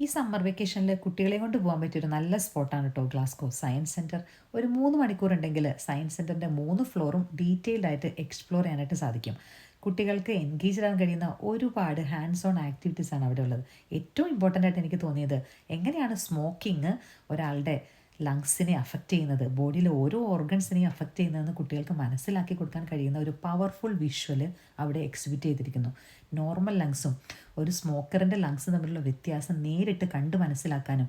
ഈ സമ്മർ വെക്കേഷനിൽ കുട്ടികളെ കൊണ്ട് പോകാൻ പറ്റിയൊരു നല്ല സ്പോട്ടാണ് കേട്ടോ ഗ്ലാസ്ഗോ സയൻസ് സെൻറ്റർ. ഒരു 3 മണിക്കൂർ ഉണ്ടെങ്കിൽ സയൻസ് സെൻറ്ററിൻ്റെ 3 ഫ്ലോറും ഡീറ്റെയിൽഡ് ആയിട്ട് എക്സ്പ്ലോർ ചെയ്യാനായിട്ട് സാധിക്കും. കുട്ടികൾക്ക് എൻഗേജ് ആകാൻ കഴിയുന്ന ഒരുപാട് ഹാൻഡ്സ് ഓൺ ആക്ടിവിറ്റീസ് ആണ് അവിടെ ഉള്ളത്. ഏറ്റവും ഇമ്പോർട്ടൻ്റ് ആയിട്ട് എനിക്ക് തോന്നിയത് എങ്ങനെയാണ് സ്മോക്കിംഗ് ഒരാളുടെ ലങ്സിനെ അഫക്റ്റ് ചെയ്യുന്നത്, ബോഡിയിലെ ഓരോ ഓർഗൻസിനെയും അഫക്റ്റ് ചെയ്യുന്നതെന്ന് കുട്ടികൾക്ക് മനസ്സിലാക്കി കൊടുക്കാൻ കഴിയുന്ന ഒരു പവർഫുൾ വിഷ്വൽ അവിടെ എക്സിബിറ്റ് ചെയ്തിരിക്കുന്നു. നോർമൽ ലങ്സും ഒരു സ്മോക്കറിൻ്റെ ലങ്സും തമ്മിലുള്ള വ്യത്യാസം നേരിട്ട് കണ്ട് മനസ്സിലാക്കാനും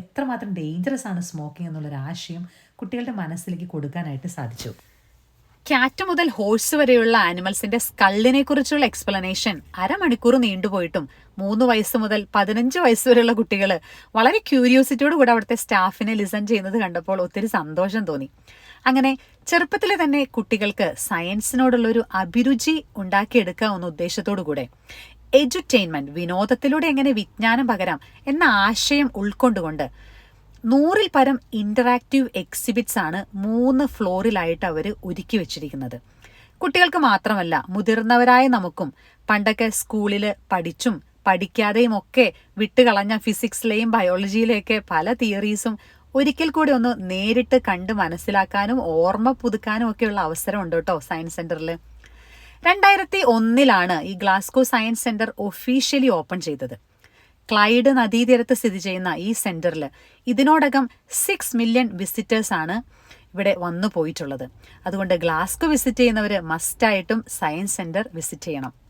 എത്രമാത്രം ഡേഞ്ചറസ് ആണ് സ്മോക്കിംഗ് എന്നുള്ളൊരു ആശയം കുട്ടികളുടെ മനസ്സിലേക്ക് കൊടുക്കാനായിട്ട് സാധിച്ചു. ക്യാറ്റ് മുതൽ ഹോഴ്സ് വരെയുള്ള ആനിമൽസിന്റെ സ്കള്ളിനെ കുറിച്ചുള്ള എക്സ്പ്ലനേഷൻ അരമണിക്കൂർ നീണ്ടുപോയിട്ടും 3 വയസ്സ് മുതൽ 15 വയസ്സ് വരെയുള്ള കുട്ടികൾ വളരെ ക്യൂരിയോസിറ്റിയോട് കൂടെ അവിടുത്തെ സ്റ്റാഫിനെ ലിസൺ ചെയ്യുന്നത് കണ്ടപ്പോൾ ഒത്തിരി സന്തോഷം തോന്നി. അങ്ങനെ ചെറുപ്പത്തിലെ തന്നെ കുട്ടികൾക്ക് സയൻസിനോടുള്ള ഒരു അഭിരുചി ഉണ്ടാക്കിയെടുക്കുക എന്ന ഉദ്ദേശത്തോടു കൂടെ എഡ്യൂറ്റെയിൻമെന്റ്, വിനോദത്തിലൂടെ എങ്ങനെ വിജ്ഞാനം പകരാം എന്ന ആശയം ഉൾക്കൊണ്ടുകൊണ്ട് 100-ൽ പരം ഇന്ററാക്റ്റീവ് എക്സിബിറ്റ്സ് ആണ് 3 ഫ്ലോറിലായിട്ട് അവർ ഒരുക്കി വെച്ചിരിക്കുന്നത്. കുട്ടികൾക്ക് മാത്രമല്ല, മുതിർന്നവരായ നമുക്കും പണ്ടൊക്കെ സ്കൂളിൽ പഠിച്ചും പഠിക്കാതെയും ഒക്കെ വിട്ടുകളഞ്ഞ ഫിസിക്സിലെയും ബയോളജിയിലെയൊക്കെ പല തിയറീസും ഒരിക്കൽ കൂടി ഒന്ന് നേരിട്ട് കണ്ട് മനസ്സിലാക്കാനും ഓർമ്മ പുതുക്കാനും ഒക്കെയുള്ള അവസരം ഉണ്ട് കേട്ടോ സയൻസ് സെന്ററിൽ. 2001 ഈ Glasgow science centre officially open ചെയ്തത്. ക്ലൈഡ് നദീതീരത്ത് സ്ഥിതി ചെയ്യുന്ന ഈ സെന്ററിൽ ഇതിനോടകം 6 മില്യൺ വിസിറ്റേഴ്സ് ആണ് ഇവിടെ വന്നു പോയിട്ടുള്ളത്. അതുകൊണ്ട് ഗ്ലാസ്ഗോ വിസിറ്റ് ചെയ്യുന്നവർ മസ്റ്റായിട്ടും സയൻസ് സെന്റർ വിസിറ്റ് ചെയ്യണം.